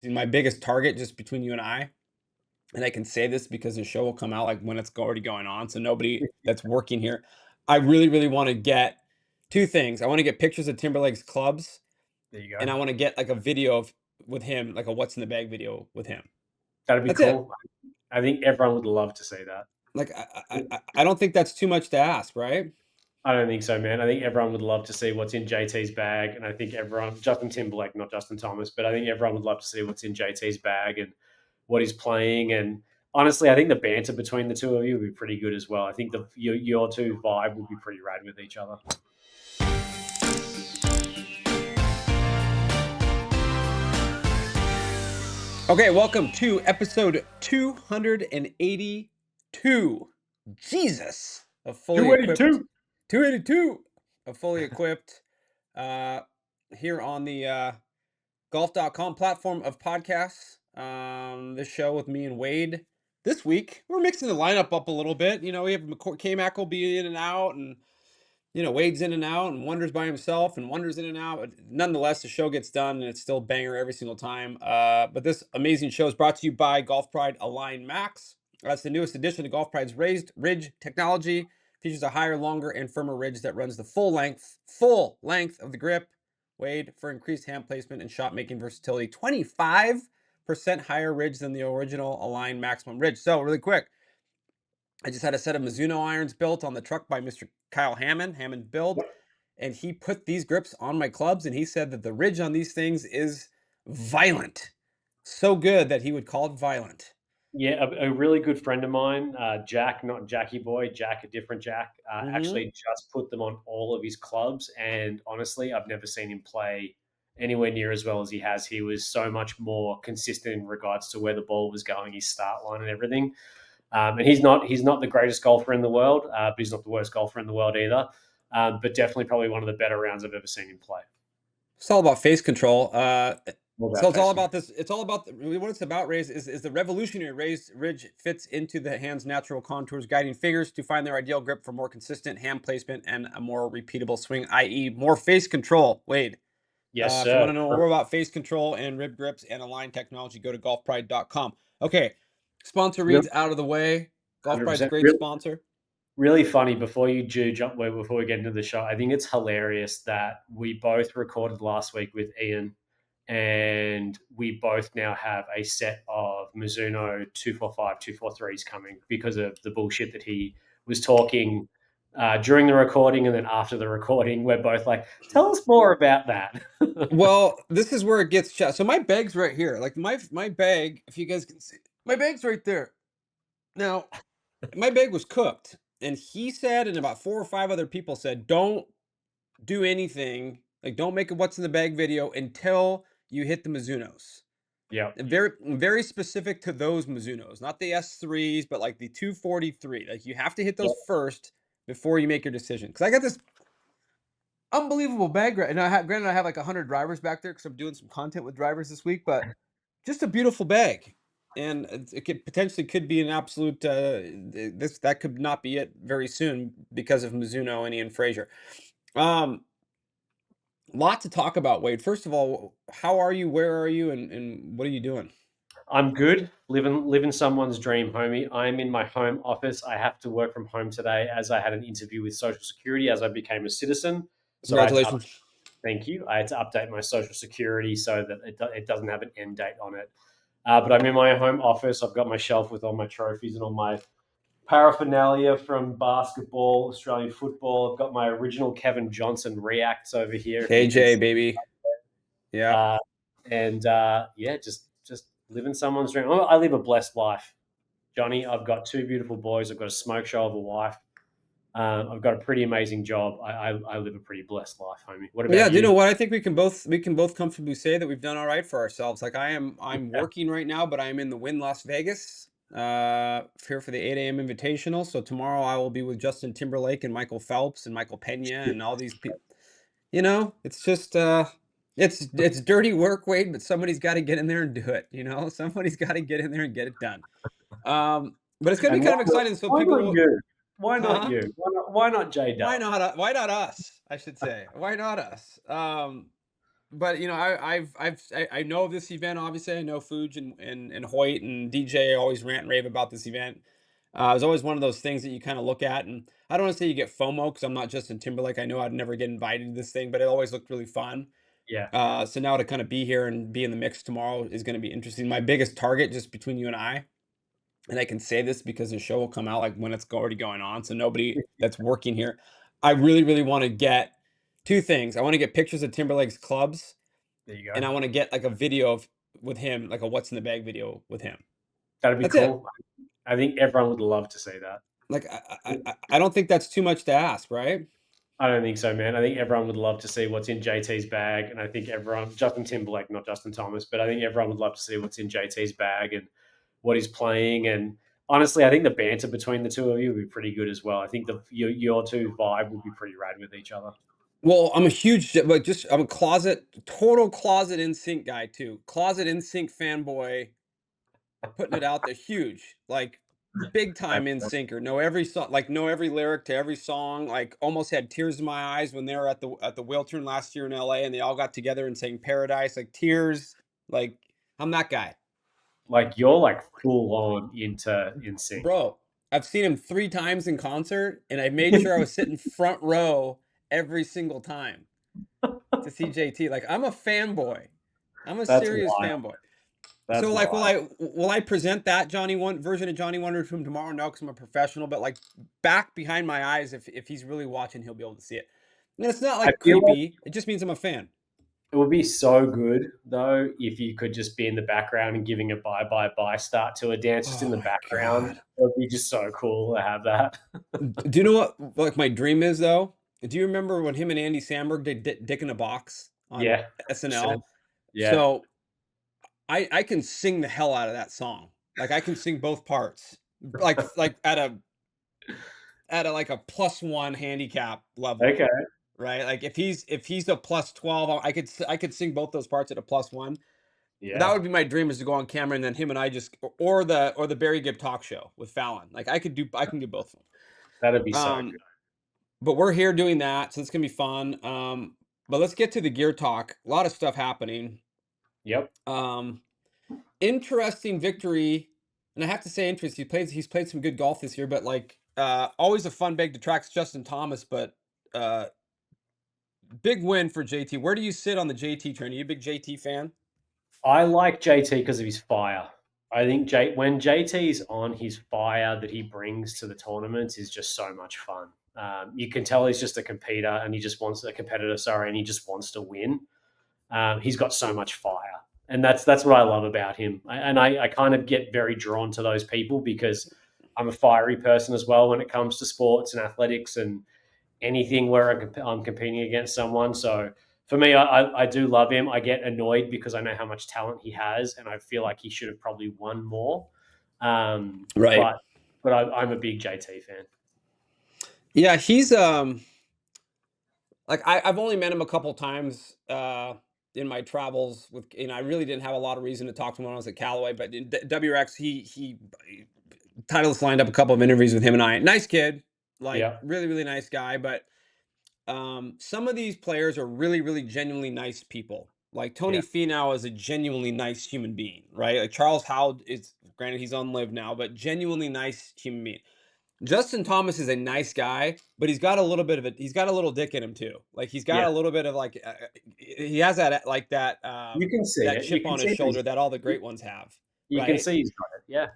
my biggest target just between you and I can say this because the show will come out like when it's already going on, so nobody that's working here. I really, really want to get two things. I want to get pictures of Timberlake's clubs, There you and go. I want to get like a video of with him, like a what's in the bag video with him. That'd be That's it. cool. I think everyone would love to see that. Like I don't think that's too much to ask, right? I don't think so, man. I think everyone would love to see what's in JT's bag, and I think Justin Timberlake, not Justin Thomas, but I think everyone would love to see what's in JT's bag and what he's playing. And honestly, I think the banter between the two of you would be pretty good as well. I think your two vibe would be pretty rad with each other. Okay, welcome to episode 282. Jesus, of fully equipped 282. 282 of fully equipped uh here on the golf.com platform of podcasts. This show with me and Wade. This week, we're mixing the lineup up a little bit. We have K-Mac will be in and out, and Wade's in and out, and Wonder's by himself, and Wonder's in and out. But nonetheless, the show gets done, and it's still banger every single time. But this amazing show is brought to you by Golf Pride Align Max. That's the newest addition to Golf Pride's raised ridge technology. Features a higher, longer, and firmer ridge that runs the full length of the grip. Wade, for increased hand placement and shot making versatility, 25% higher ridge than the original Align Maximum ridge. So really quick, I just had a set of Mizuno irons built on the truck by Mr. Kyle Hammond Build, and he put these grips on my clubs, and he said that the ridge on these things is violent. So good that he would call it violent. Yeah, a really good friend of mine, Jack, not Jackie Boy, Jack, a different Jack, Mm-hmm. actually just put them on all of his clubs. And honestly, I've never seen him play anywhere near as well as he has. He was so much more consistent in regards to where the ball was going, his start line, and everything. And he's not the greatest golfer in the world, but he's not the worst golfer in the world either. But definitely, probably one of the better rounds I've ever seen him play. It's all about face control. All So about it's all face about control. this. It's all about really what it's about. Raise is the revolutionary raised ridge fits into the hand's natural contours, guiding fingers to find their ideal grip for more consistent hand placement and a more repeatable swing, i.e., more face control. Wade. Yes, If you want sir. to know more about face control and rib grips and align technology, go to golfpride.com. Okay, sponsor Really, reads out of the way. Golf Pride's a 100%. great sponsor. Really funny before you do jump where before we get into the show. I think it's hilarious that we both recorded last week with Ian, and we both now have a set of Mizuno 245 243s coming because of the bullshit that he was talking during the recording, and then after the recording we're both like, tell us more about that. Well, this is where it gets shot. So my bag's right here. Like my bag, if you guys can see, my bag's right there. Now, my bag was cooked, and he said, and about four or five other people said, don't do anything. Like, don't make a what's in the bag video until you hit the Mizunos. Yeah. Very, very specific to those Mizunos, not the S3s, but like the 243. Like, you have to hit those Yep. first before you make your decision. Because I got this unbelievable bag, and granted, I have like 100 drivers back there because I'm doing some content with drivers this week, but just a beautiful bag. And it could potentially could be an absolute. That could not be it very soon because of Mizuno and Ian Fraser. Um, Lot to talk about, Wade. First of all, how are you? Where are you? And what are you doing? I'm good. Living someone's dream, homie. I'm in my home office. I have to work from home today as I had an interview with Social Security as I became a citizen. So I had to Congratulations. thank you. I had to update my Social Security so that it doesn't have an end date on it. But I'm in my home office. I've got my shelf with all my trophies and all my paraphernalia from basketball, Australian football. I've got my original Kevin Johnson reacts over here. If you can KJ, see. baby. Yeah. Uh, and yeah, just living someone's dream. I live a blessed life, Johnny. I've got two beautiful boys. I've got a smoke show of a wife. I've got a pretty amazing job. I live a pretty blessed life, homie. What Yeah, about do you you? know what? I think we can both comfortably say that we've done all right for ourselves. Like I'm working right now, but I'm in the Wynn Las Vegas, here for the 8 a.m. Invitational. So tomorrow I will be with Justin Timberlake and Michael Phelps and Michael Pena and all these people. It's just it's dirty work, Wade, but somebody's got to get in there and do it. Somebody's got to get in there and get it done. But it's gonna be And kind of exciting. So why people not will, you? Why not huh? you? Why not J Why Dub? not? Why not us? I should say. Why not us? but I know of this event. Obviously, I know Fuge and Hoyt and DJ always rant and rave about this event. It's always one of those things that you kind of look at, and I don't want to say you get FOMO because I'm not Justin Timberlake. I know I'd never get invited to this thing, but it always looked really fun. Yeah, So now to kind of be here and be in the mix tomorrow is going to be interesting. My biggest target, just between you and I can say this because the show will come out like when it's already going on, so nobody that's working here. I really, really want to get two things. I want to get pictures of Timberlake's clubs, there you and go. I want to get like a video of with him, like a what's in the bag video with him. That'd be That's it. cool. I think everyone would love to see that. Like I don't think that's too much to ask, right? I don't think so, man. I think everyone would love to see what's in JT's bag, and I think everyone, Justin Timberlake, not Justin Thomas, but I think everyone would love to see what's in JT's bag and what he's playing. And honestly, I think the banter between the two of you would be pretty good as well. I think your two vibe would be pretty rad with each other. Well, I'm a huge, like, just I'm a total closet in sync guy too. Closet in sync fanboy, putting it out there, huge, like big time in That's syncer. Know every song, like know every lyric to every song. Like almost had tears in my eyes when they were at the Whale Turn last year in LA, and they all got together and sang Paradise. Like tears. Like I'm that guy, like you're like full on into in sync. bro. I've seen him 3 times in concert, and I made sure I was sitting front row every single time to see JT. Like I'm a fanboy. I'm a That's serious wild. fanboy. That's So, like, wild. will I present that Johnny One version of Johnny Wonder to him tomorrow? No, because I'm a professional. But like back behind my eyes, if he's really watching, he'll be able to see it. And it's not I like feel like creepy. It just means I'm a fan. it would be so good though if you could just be in the background and giving a bye bye bye start to a dance just in Oh the my background. god. It would be just so cool to have that. Do you know what like my dream is though? Do you remember when him and Andy Samberg did Dick in a Box on Yeah, 100%. SNL? Yeah. So I can sing the hell out of that song. Like I can sing both parts. Like at a like a +1 handicap level. Okay. Right? Like if he's a +12, I could sing both those parts at a +1. That Yeah. would be my dream is to go on camera and then him and I just or the Barry Gibb talk show with Fallon. Like I can do both of That'd be them. so good. But we're here doing that, so it's gonna be fun. But let's get to the gear talk. A lot of stuff happening. Yep. Um, Interesting victory, and I have to say interest. He's played some good golf this year, but like always a fun bag to track Justin Thomas, but uh big win for JT. Where do you sit on the JT train? Are you a big JT fan? I like JT because of his fire. I think when JT's on, his fire that he brings to the tournaments is just so much fun. You can tell he's just a competitor, and he just wants a competitor. Sorry, and he just wants to win. He's got so much fire, and that's what I love about him. I kind of get very drawn to those people because I'm a fiery person as well when it comes to sports and athletics and anything where I'm competing against someone. So for me, I do love him. I get annoyed because I know how much talent he has, and I feel like he should have probably won more. Um, Right. but I'm a big JT fan. Yeah, he's like I've only met him a couple times in my travels with I really didn't have a lot of reason to talk to him when I was at Callaway, but in WRX he Titleist lined up a couple of interviews with him and I. Nice kid, like Yeah, really really nice guy, but some of these players are really really genuinely nice people. Like yeah, Tony Finau is a genuinely nice human being, right? Like Charles Howell is granted he's on live now, but genuinely nice human being. Justin Thomas is a nice guy, but he's got a little dick in him too. Like he's got yeah. a little bit of like he has that like You can see that it. You chip can on his see shoulder that all the great ones have, you can right? see he's got it. Yeah,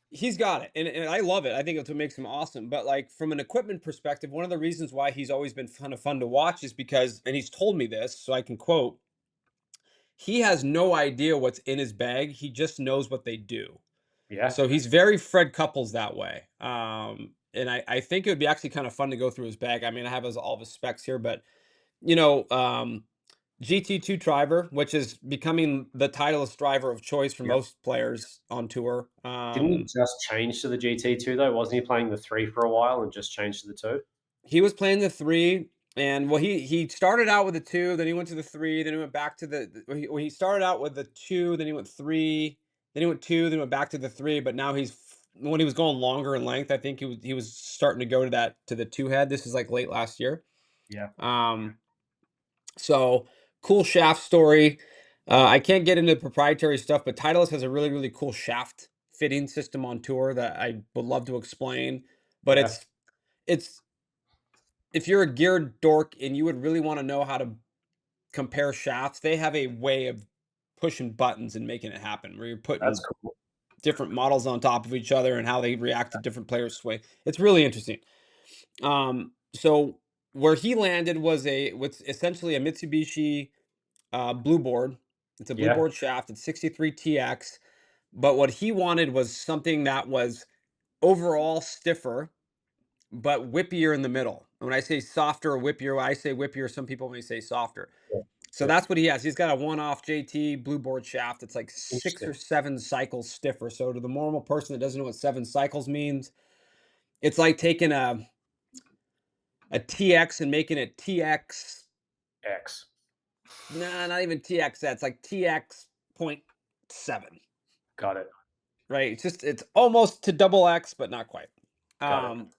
He's got it, and I love it. I think it's what makes him awesome. But like from an equipment perspective, one of the reasons why he's always been kind of fun to watch is because, and he's told me this, so I can quote, he has no idea what's in his bag. He just knows what they do. yeah. So he's very Fred Couples that way. And I think it would be actually kind of fun to go through his bag. I mean, I have all of his specs here, but you know, GT2 driver, which is becoming the Titleist driver of choice for Yep. most players on tour. Didn't he just change to the GT2 though? Wasn't he playing the three for a while and just changed to the two? He was playing the 3, and well, he started out with the 2, then he went to the 3, then he went back to well, he started out with the 2, then he went 3, then he went 2, then he went back to the 3, but now when he was going longer in length, I think he was starting to go to the 2 head. This is like late last year. Yeah. Um, so cool shaft story. I can't get into the proprietary stuff, but Titleist has a really, really cool shaft fitting system on tour that I would love to explain. But Yeah, it's if you're a geared dork and you would really want to know how to compare shafts, they have a way of pushing buttons and making it happen where you're that's putting cool. different models on top of each other and how they react to different players' swing. It's really interesting. So where he landed was with essentially a Mitsubishi blue board. It's a blue Yeah, board shaft. It's 63 TX. But what he wanted was something that was overall stiffer, but whippier in the middle. And when I say softer or whippier, when I say whippier, some people may say softer. yeah, So yeah. that's what he has. He's got a one-off JT blue board shaft. It's like 6 or 7 cycles stiffer. So to the normal person that doesn't know what 7 cycles means, it's like taking a TX and making it TX. X. Nah, not even TX. That's like TX point 0.7, Got it. right? It's almost to double X, but not quite. Got it. Um,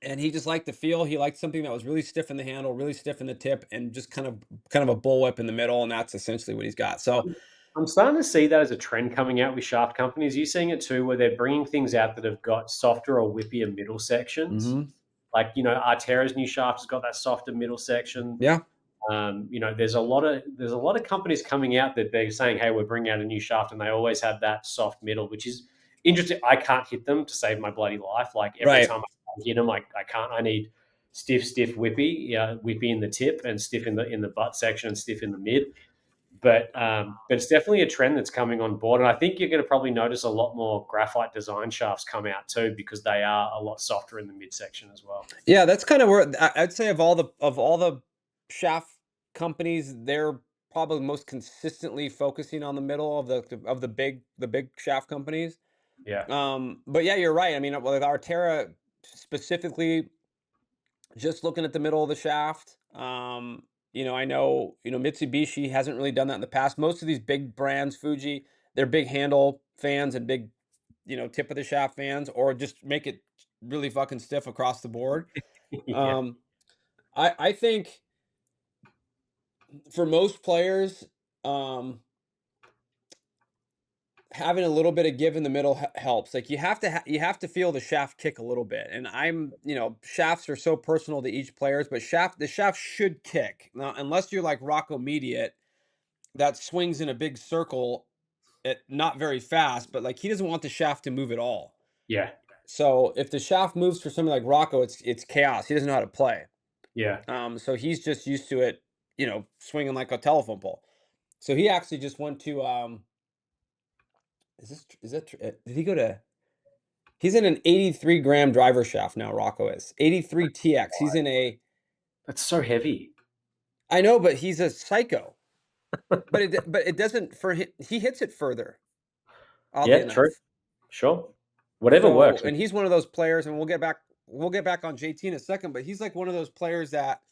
and he just liked the feel. He liked something that was really stiff in the handle, really stiff in the tip, and just kind of a bullwhip in the middle. And that's essentially what he's got. So, I'm starting to see that as a trend coming out with shaft companies. Are you seeing it too, where they're bringing things out that have got softer or whippier middle sections? mhm, Like, Artera's new shaft has got that softer middle section. yeah, There's a lot of companies coming out that they're saying, "Hey, we're bringing out a new shaft," and they always have that soft middle, which is interesting. I can't hit them to save my bloody life. Like every right. time I hit them, I can't. I need stiff, stiff, whippy, yeah, whippy in the tip and stiff in the butt section and stiff in the mid. But it's definitely a trend that's coming on board, and I think you're going to probably notice a lot more graphite design shafts come out too because they are a lot softer in the midsection as well. Yeah, that's kind of where I'd say of all the shaft companies, they're probably most consistently focusing on the middle of the big shaft companies. Yeah, But yeah, you're right. I mean, with Artera specifically, just looking at the middle of the shaft. I know, Mitsubishi hasn't really done that in the past. Most of these big brands, Fuji, they're big handle fans and big, tip of the shaft fans, or just make it really fucking stiff across the board. yeah, Um, I think for most players, um, having a little bit of give in the middle helps. Like you have to feel the shaft kick a little bit. And shafts are so personal to each players, but the shaft should kick. Now, unless you're like Rocco Mediate that swings in a big circle at not very fast, but like he doesn't want the shaft to move at all. yeah, So if the shaft moves for somebody like Rocco, it's chaos. He doesn't know how to play. yeah. So he's just used to it, swinging like a telephone pole. So he actually just went to is that did he go to he's in an 83 gram driver shaft now, Rocco is. 83 TX. He's in a That's so heavy. I know, but he's a psycho. But it doesn't for him, he hits it further, oddly Yeah, true. enough. Sure. Whatever So, works. and he's one of those players, and we'll get back on JT in a second, but he's like one of those players that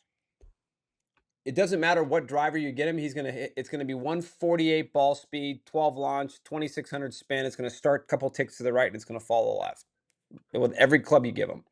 it doesn't matter what driver you get him, he's gonna hit. It's gonna be 148 ball speed, 12 launch, 2600 spin. It's gonna start a couple ticks to the right, and it's gonna fall to the left with every club you give him.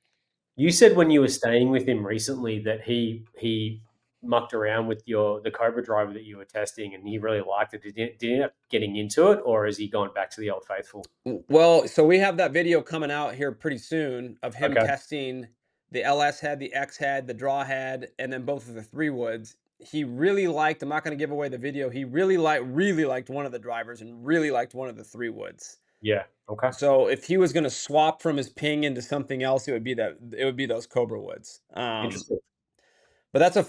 You said when you were staying with him recently that he mucked around with the Cobra driver that you were testing, and he really liked it. Did he end up getting into it, or has he gone back to the old faithful? Well, so we have that video coming out here pretty soon of him Okay. testing the LS head, the X head, the draw head, and then both of the 3 woods. He really liked, I'm not going to give away the video. He really liked one of the drivers and really liked one of the 3 woods. Yeah. Okay. So if he was going to swap from his ping into something else, it would be those Cobra woods. Interesting. But that's a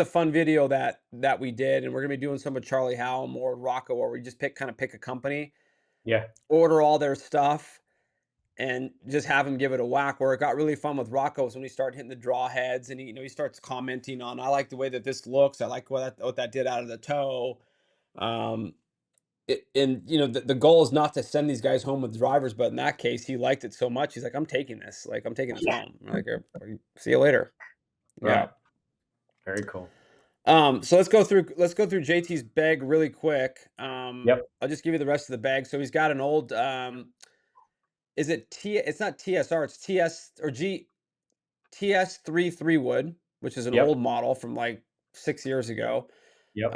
fun video that we did, and we're gonna be doing some with Charlie Howe, more Rocco, where we just pick a company, Yeah. order all their stuff, and just have him give it a whack. Where it got really fun with Rocco is when we started hitting the draw heads, and he starts commenting on, I like the way that this looks. I like what that did out of the toe. Um, and the goal is not to send these guys home with drivers, but in that case, he liked it so much. He's like, I'm taking this. Like, I'm taking this Yeah. home. I'm like, see you later. Yeah. Right. Very cool. So let's go through JT's bag really quick. Yep. I'll just give you the rest of the bag. So he's got an old is it T it's not TSR, it's TS or G TS 3 wood, which is an Yep. old model from like 6 years ago. Yep.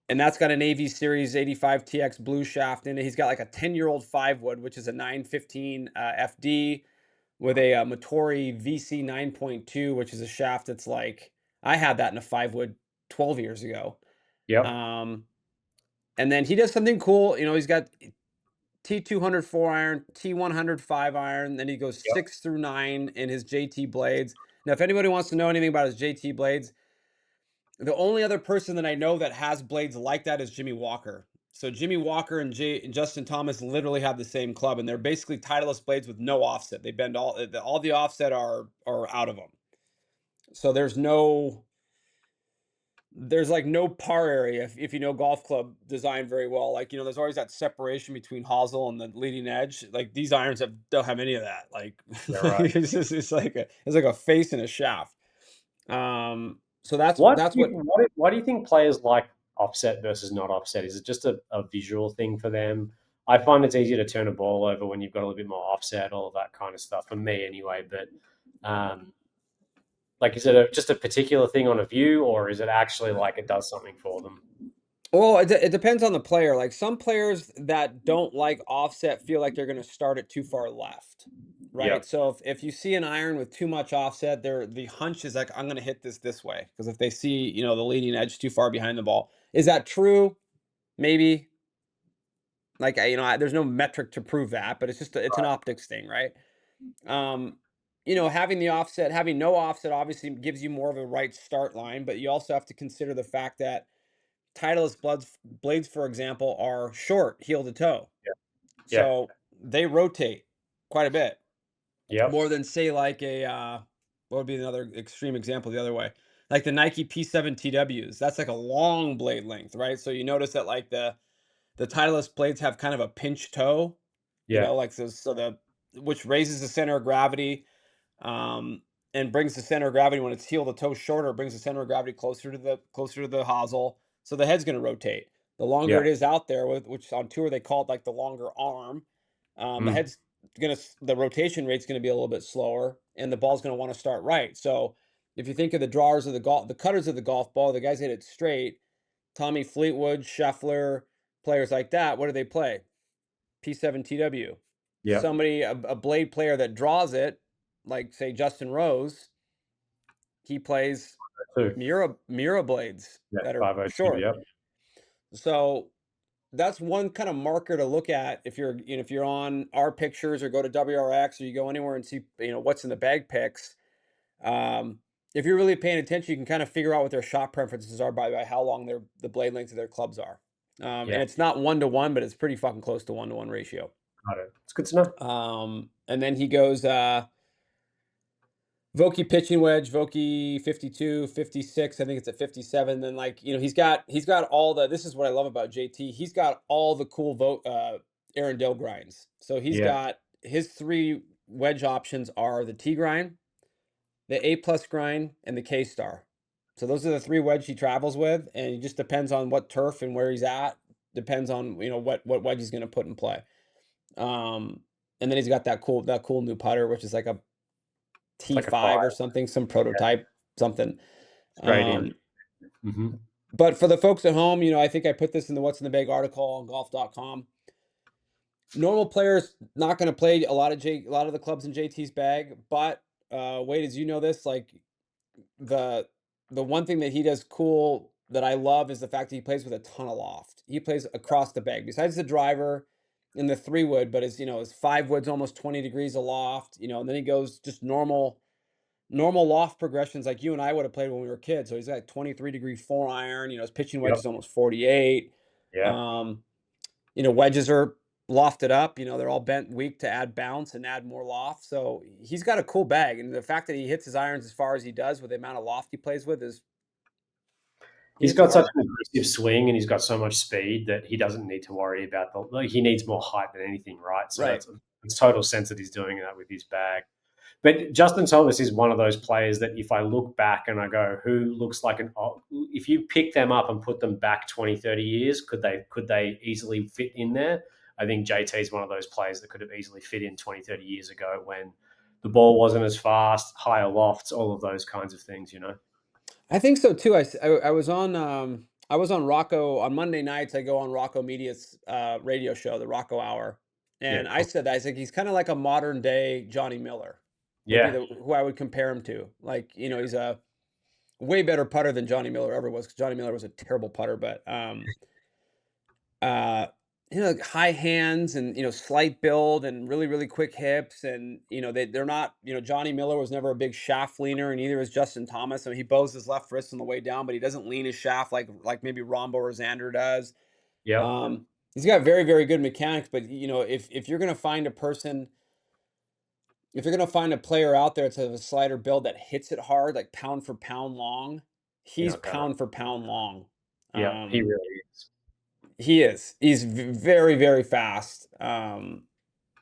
And that's got an AV Series 85 TX blue shaft in it. He's got like a 10-year-old 5-wood, which is a 915 FD with a Motori VC 9.2, which is a shaft that's like, I had that in a 5-wood 12 years ago. Yep. Um, and then he does something cool. He's got T200 4-iron, T100 5-iron. Then he goes Yep. 6 through 9 in his JT blades. Now, if anybody wants to know anything about his JT blades, the only other person that I know that has blades like that is Jimmy Walker. So Jimmy Walker and Justin Thomas literally have the same club, and they're basically Titleist blades with no offset. They bend all the offset are out of them. So there's like no par area if you know golf club design very well. Like, there's always that separation between hosel and the leading edge. Like these irons don't have any of that. Like, Yeah. Right. it's like a face and a shaft. So that's What that's do you, what why do you think players like offset versus not offset? Is it just a visual thing for them? I find it's easier to turn a ball over when you've got a little bit more offset, all of that kind of stuff, for me anyway. But like, is it just a particular thing on a view, or is it actually like it does something for them? Well, it depends on the player. Like some players that don't like offset feel like they're going to start it too far left, right? Yep. So if you see an iron with too much offset, the hunch is like, I'm going to hit this way, because if they see the leading edge too far behind the ball, is that true? Maybe. Like there's no metric to prove that, but it's an optics thing, right? Um, having the offset, having no offset, obviously gives you more of a right start line, but you also have to consider the fact that Titleist blades, for example, are short heel to toe. Yeah. So they rotate quite a bit Yep. more than, say, like what would be another extreme example the other way? Like the Nike P7 TWs. That's like a long blade length, right? So you notice that like the Titleist blades have kind of a pinch toe, Yeah. like so the which raises the center of gravity, um, and brings the center of gravity when it's heel to toe shorter, brings the center of gravity closer to the hosel. So the head's going to rotate. The longer Yeah. it is out there, which on tour they call it like the longer arm, the Mm. head's the rotation rate's going to be a little bit slower, and the ball's going to want to start right. So if you think of the cutters of the golf ball, the guys hit it straight. Tommy Fleetwood, Scheffler, players like that. What do they play? P7 TW. Yep. A blade player that draws it, like say Justin Rose, he plays Two. Mira blades Yeah. that are 502. short. Yep. So that's one kind of marker to look at if you're on our pictures or go to WRX, or you go anywhere and see what's in the bag picks. Um, if you're really paying attention, you can kind of figure out what their shot preferences are by how long the blade lengths of their clubs are. And Yeah. it's not 1-to-1, but it's pretty fucking close to 1-to-1 ratio. Got it. It's good to know. And then he goes Vokey pitching wedge, Vokey 52, 56. I think it's at 57. Then he's got all this is what I love about JT. He's got all the cool Aaron Dill grinds. So he's Yeah. got his three wedge options are the T grind, the A plus grind, and the K star. So those are the three wedge he travels with, and it just depends on what turf and where he's at. Depends on what wedge he's going to put in play. And then he's got that cool new putter, which is like a It's like a five. T5 or something, some prototype, something. Straight in. Um, Mm-hmm. but for the folks at home, I think I put this in the What's in the Bag article on golf.com. Normal players not going to play a lot of the clubs in JT's bag, but Wade, as you know this, like the one thing that he does cool that I love is the fact that he plays with a ton of loft. He plays across the bag, besides the driver and the 3-wood, but his 5-wood's almost 20 degrees aloft, and then he goes just normal loft progressions like you and I would have played when we were kids. So he's got 23-degree 4-iron. His pitching wedge Yep. is almost 48. Yeah. Um, wedges are lofted up. They're all bent weak to add bounce and add more loft. So he's got a cool bag, and the fact that he hits his irons as far as he does with the amount of loft he plays with is he He's hits it got such hard. an aggressive swing, and he's got so much speed that he doesn't need to worry about he needs more height than anything, right? So Right. it's total sense that he's doing that with his bag. But Justin Thomas is one of those players that if I look back and I go, who looks like if you pick them up and put them back 20, 30 years, could they easily fit in there? I think JT is one of those players that could have easily fit in 20, 30 years ago when the ball wasn't as fast, higher lofts, all of those kinds of things. I think so too. I was on Rocco on Monday nights. I go on Rocco Media's radio show, the Rocco Hour, Yeah, and I cool. said that I think he's kind of like a modern day Johnny Miller would be Yeah, the who I would compare him to. Like he's a way better putter than Johnny Miller ever was. 'Cause Johnny Miller was a terrible putter, but uh, like high hands and slight build and really really quick hips and they're not Johnny Miller was never a big shaft leaner and neither is Justin Thomas. I mean, he bows his left wrist on the way down, but he doesn't lean his shaft like maybe Rombo or Xander does. yep, He's got very very good mechanics, but if you're gonna find a person, if you're gonna find a player out there to have a slider build that hits it hard, like pound for pound long, you're he's not going. pound for pound long. Yeah, he Um, really is. he is. He's very very fast.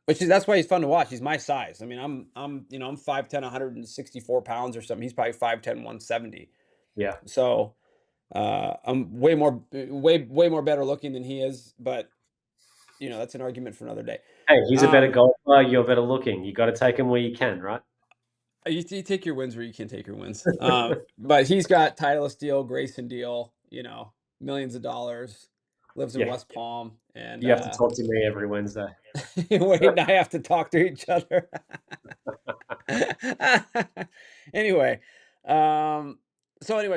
Which is that's why he's fun to watch. He's my size. I mean, I'm 5'10", 164 pounds or something. He's probably 5'10", 170. Yeah. So I'm way more better looking than he is, but that's an argument for another day. Hey, he's a better Um, golfer. You're better looking. You got to take him where you can, right? you take your wins where you can take your wins. But he's got Titleist deal, Grayson deal, millions of dollars, lives in Yeah, West Palm, and you have to talk to me every Wednesday. Wade and I have to talk to each other. Anyway,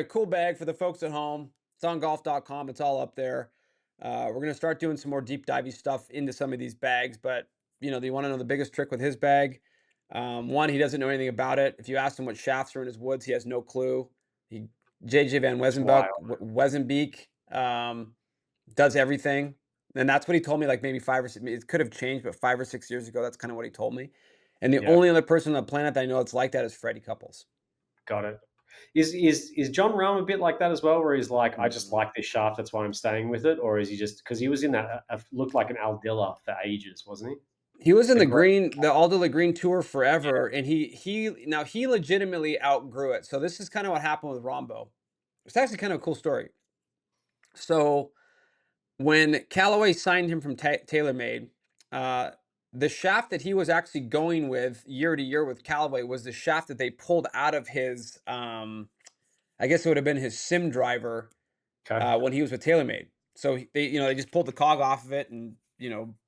cool bag for the folks at home. It's on golf.com. It's all up there. We're going to start doing some more deep divey stuff into some of these bags, but do you want to know the biggest trick with his bag? One, he doesn't know anything about it. If you ask him what shafts are in his woods, he has no clue. He JJ Van It's wild. Wezenbeek does everything. And that's what he told me like maybe 5 or 6, it could have changed, but 5 or 6 years ago, that's kind of what he told me. And the Yeah, only other person on the planet that I know that's like that is Freddie Couples. got it. Is John Rahm a bit like that as well, where he's like, I just Mm. like this shaft, that's why I'm staying with it, or is he just because he was in that looked like an Aldilla for ages, wasn't he? He was in The the great, green, the Aldo the Green Tour yeah, forever, and he legitimately outgrew it. So this is kind of what happened with Rombo. It's actually kind of a cool story. So when Callaway signed him from TaylorMade, uh, the shaft that he was actually going with year to year with Callaway was the shaft that they pulled out of his, I guess it would have been his sim driver okay, when he was with TaylorMade. So they just pulled the cog off of it and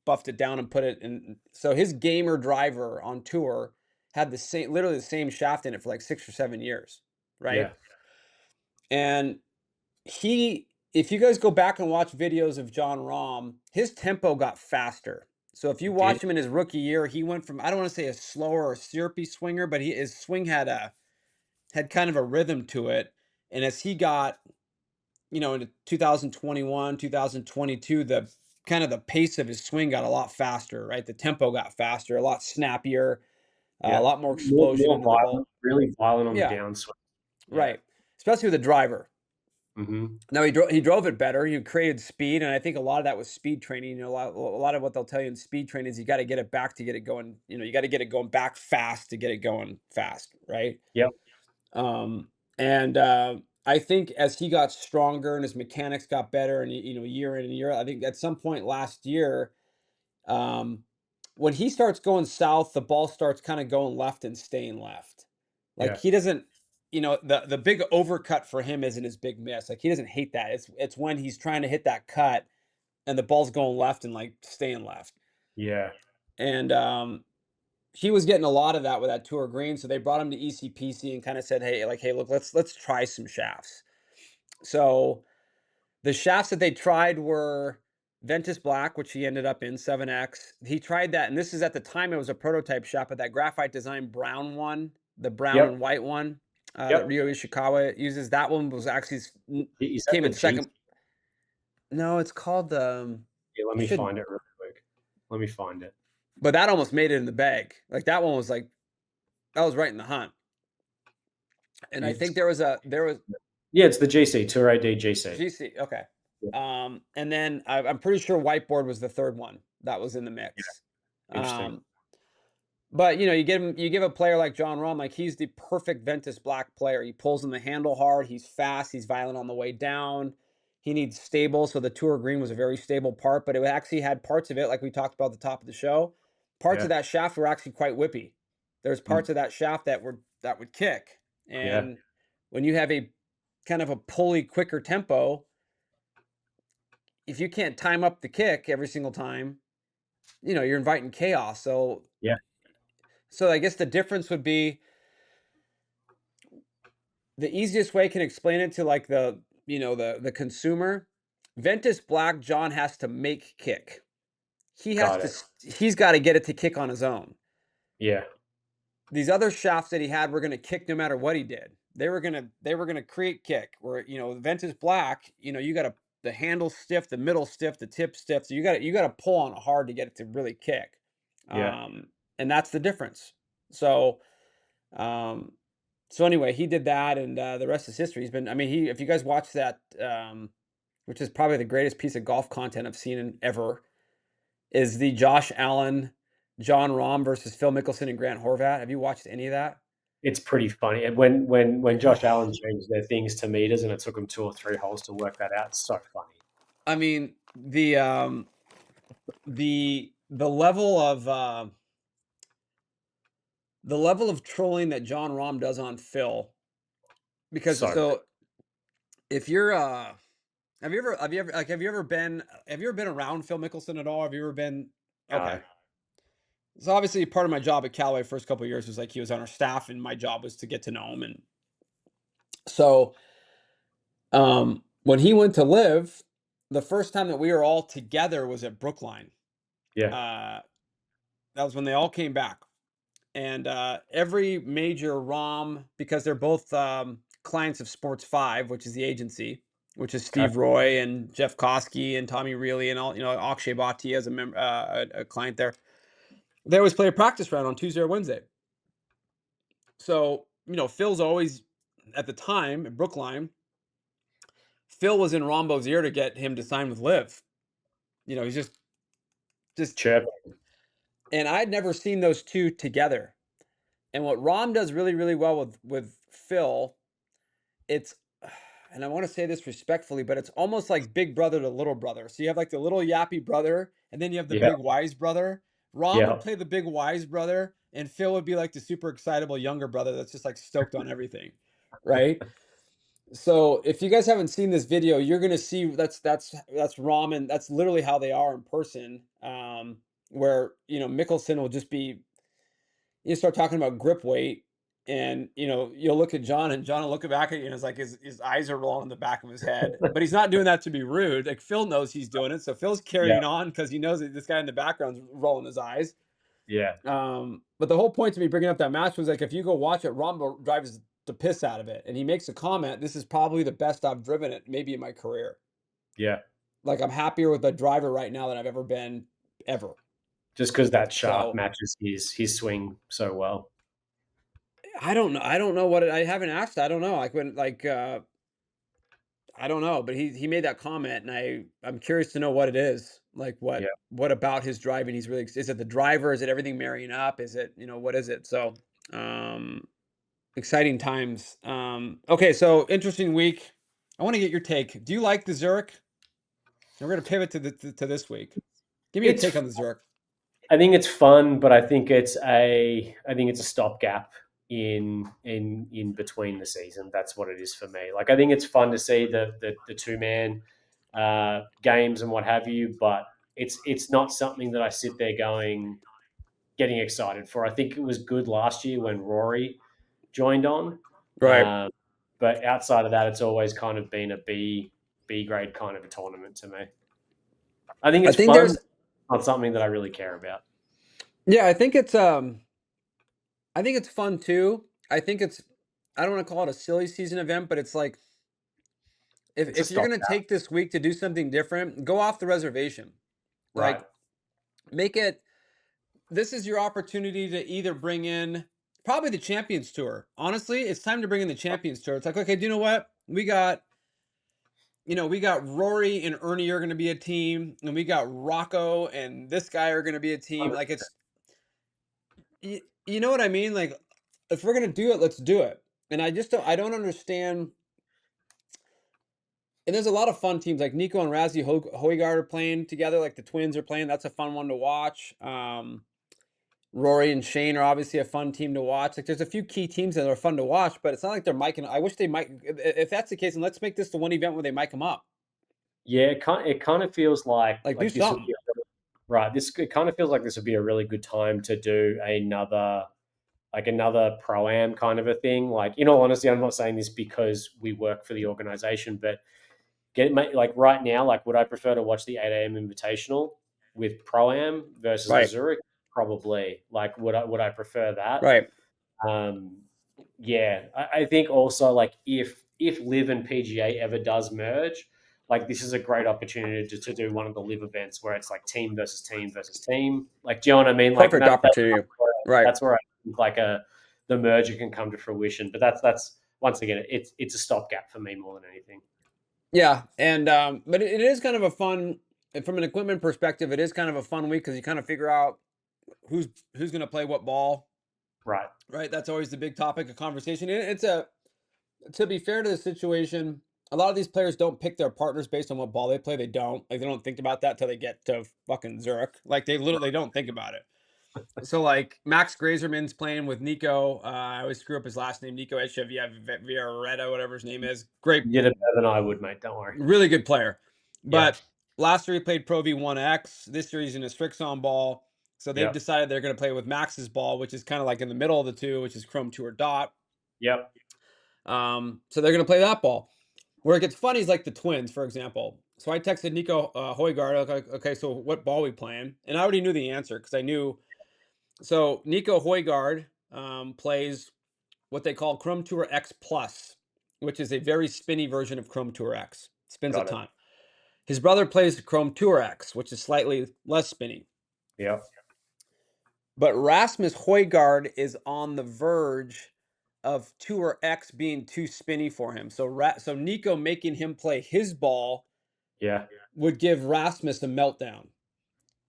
buffed it down and put it in. So his gamer driver on tour had literally the same shaft in it for like 6 or 7 years, right? yeah, And if you guys go back and watch videos of John Rahm, his tempo got faster. So if you it did, watch him in his rookie year, he went from, I don't want to say a slower or syrupy swinger, but his swing had kind of a rhythm to it. And as he got into 2021, 2022, the kind of the pace of his swing got a lot faster, right? The tempo got faster, a lot snappier, a yeah, lot more explosion more into the violent, ball. really violent on the Yeah, downswing. Yeah, right. Especially with the driver. hmm, Now he drove it better. He created speed, and I think a lot of that was speed training. A lot of what they'll tell you in speed training is you got to get it back to get it going. You got to get it going back fast to get it going fast, right? yep, And I think as he got stronger and his mechanics got better, and year in and year out, I think at some point last year, um, when he starts going south, the ball starts kind of going left and staying left. Like yeah, he doesn't, the big overcut for him isn't his big miss. Like he doesn't hate that. It's when he's trying to hit that cut and the ball's going left and like staying left. yeah, And he was getting a lot of that with that tour green, so they brought him to ECPC and kind of said, hey, look, let's try some shafts. So the shafts that they tried were Ventus Black, which he ended up in 7X. He tried that, and this is at the time it was a prototype shaft, but that graphite design brown one, the brown yep, and white one that yep. Ryo Ishikawa uses, that one was actually Is that came the in G? second. No, it's called Yeah, let you me should, find it real quick. Let me find it. but that almost made it in the bag. Like that one was like that was right in the hunt. And I It's think there was yeah, it's the GC Tour AD GC. GC. Okay. Yeah, And then I'm pretty sure whiteboard was the third one that was in the yeah, mix. interesting. Um, but you give a player like John Rahm, like he's the perfect Ventus Black player. He pulls in the handle hard. He's fast. He's violent on the way down. He needs stable. So the tour green was a very stable part, but it actually had parts of it, like we talked about at the top of the show. Parts of Yeah, that shaft were actually quite whippy. There's mm, parts of that shaft that would kick. yeah, And when you have a kind of a pulley, quicker tempo, if you can't time up the kick every single time, you're inviting chaos. Yeah, So I guess the difference would be the easiest way I can explain it to like the consumer. Ventus Black John has to make kick. got it. He's got to get it to kick on his own. Yeah, These other shafts that he had were going to kick no matter what he did. They were gonna create kick. Where Ventus Black, you got to the handle stiff, the middle stiff, the tip stiff. So you got to pull on it hard to get it to really kick, yeah. and that's the difference. So um, so anyway, he did that, and the rest is history. He's been. I mean, if you guys watch that, which is probably the greatest piece of golf content I've seen ever, is the Josh Allen, John Rahm versus Phil Mickelson and Grant Horvat. Have you watched any of that? It's pretty funny. And when Josh Allen changed their things to meters, and it took them 2 or 3 holes to work that out, it's so funny. I mean, the level of trolling that John Rahm does on Phil, because So so if you're have you ever been around Phil Mickelson at all? Have you ever been no, okay? So obviously part of my job at Callaway first couple of years was like he was on our staff and my job was to get to know him. And so when he went to live, the first time that we were all together was at Brookline. yeah, Uh that was when they all came back. And every major ROM, because they're both clients of Sports 5, which is the agency, which is okay, Steve Roy and Jeff Koski and Tommy Reilly and all, Akshay Bhatia as a client there. They always play a practice round on Tuesday or Wednesday. So, Phil's always, at the time at Brookline, Phil was in Rombo's ear to get him to sign with Liv. He's just, chirp. and I'd never seen those two together. And what Rom does really, really well with Phil, it's, and I want to say this respectfully, but it's almost like big brother to little brother. So you have like the little yappy brother, and then you have the Yeah, big wise brother. Rom would yeah, play the big wise brother, and Phil would be like the super excitable younger brother that's just like stoked on everything, right? So if you guys haven't seen this video, you're gonna see that's Rom, and that's literally how they are in person. Where Mickelson will just be, you start talking about grip weight, and you'll look at John, and John will look back at you, and it's like his eyes are rolling in the back of his head, but he's not doing that to be rude. Like Phil knows he's doing it, so Phil's yeah, carrying on because he knows that this guy in the background's rolling his eyes. yeah, But the whole point to me bringing up that match was like, if you go watch it, Rombo drives the piss out of it, and he makes a comment, this is probably the best I've driven it maybe in my career. yeah. Like, I'm happier with the driver right now than I've ever been, ever. Just because that shaft So matches his swing so well. I don't know what I haven't asked. I don't know. Like when I don't know, but he made that comment, and I'm curious to know what it is. Like Yeah, what about his driving he's really, is it the driver? Is it everything marrying up? Is it, what is it? So um exciting times. Okay, so interesting week. I want to get your take. Do you like the Zurich? And we're gonna pivot to this week. Give me your take it's on the Zurich. I think it's fun, but I think it's a stopgap in between the season. That's what it is for me. Like I think it's fun to see the 2 man games and what have you, but it's not something that I sit there getting excited for. I think it was good last year when Rory joined on, Right. um, but outside of that, it's always kind of been a B grade kind of a tournament to me. I think I it's think fun, there's not something that I really care about. Yeah, I think it's fun too. I don't want to call it a silly season event, but it's like It's a if you're gonna stopgap, take this week to do something different, go off the reservation. right? Like, make it, this is your opportunity to either bring in probably the Champions Tour. Honestly, it's time to bring in the Champions Tour. It's like, okay, do you know what? We got Rory and Ernie are gonna be a team, and we got Rocco and this guy are gonna be a team. Like, you know what I mean? Like, if we're gonna do it, let's do it. And I don't understand. And there's a lot of fun teams like Nico and Razzie Hoygaard are playing together. Like the twins are playing. That's a fun one to watch. Rory and Shane are obviously a fun team to watch. Like, there's a few key teams that are fun to watch, but it's not like they're miking. I wish they might. If that's the case, and let's make this the one event where they mic them up. Yeah, it kind of feels like Like, do this would be something. right. This it kind of feels like this would be a really good time to do another pro-am kind of a thing. Like, in all honesty, I'm not saying this because we work for the organization, but like right now, like, would I prefer to watch the 8 a.m. Invitational with pro-am versus the Right. Zurich? Probably. Like, would I prefer that? Right. Um, yeah, I think also, like, if Live and PGA ever does merge, like, this is a great opportunity to do one of the Live events where it's like team versus team versus team. Like, do you know what I mean? Like, Perfect opportunity. Right. that's where I think, like, the merger can come to fruition. But that's once again, it's a stopgap for me more than anything. Yeah. And but it is kind of a fun, and from an equipment perspective, it is kind of a fun week because you kind of figure out who's who's going to play what ball. Right. Right. That's always the big topic of conversation. It's a to be fair to the situation, a lot of these players don't pick their partners based on what ball they play. They don't. Like, they don't think about that till they get to fucking Zurich. Like, they literally don't think about it. So, like, Max Grazerman's playing with Nico. I always screw up his last name, Nico Echeverria, whatever his name is. Great, You did it better than I would, mate. Don't worry. really good player. Yep. But last year he played Pro V1X. This year he's in a Strixon ball. So they've Yep. decided they're going to play with Max's ball, which is kind of like in the middle of the two, which is Chrome Tour Dot. Yep. So they're going to play that ball. Where it gets funny is like the twins, for example. So I texted Nico Højgaard, like, okay, so what ball we playing? And I already knew the answer because I knew. So Nico Højgaard plays what they call Chrome Tour X Plus, which is a very spinny version of Chrome Tour X. Spins a Got it. ton. His brother plays Chrome Tour X, which is slightly less spinny. Yep. But Rasmus Højgaard is on the verge of Tour X being too spinny for him. So Nico making him play his ball Yeah. would give Rasmus a meltdown.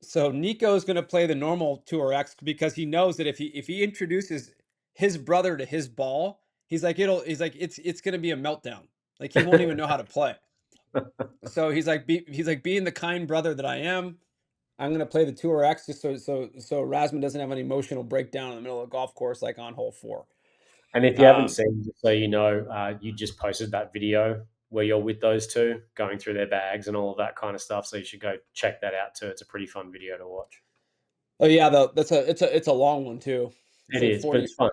So Nico's going to play the normal Tour X because he knows that if he introduces his brother to his ball, it's going to be a meltdown. Like, he won't even know how to play. So he's like being the kind brother that I am. I'm going to play the Tour X just so Rasmus doesn't have an emotional breakdown in the middle of the golf course like on hole 4. And if you haven't Um, seen, just so you know, you just posted that video where you're with those two going through their bags and all of that kind of stuff. So you should go check that out too. It's a pretty fun video to watch. oh yeah, it's a long one too. It's It like is, but 40. it's fun.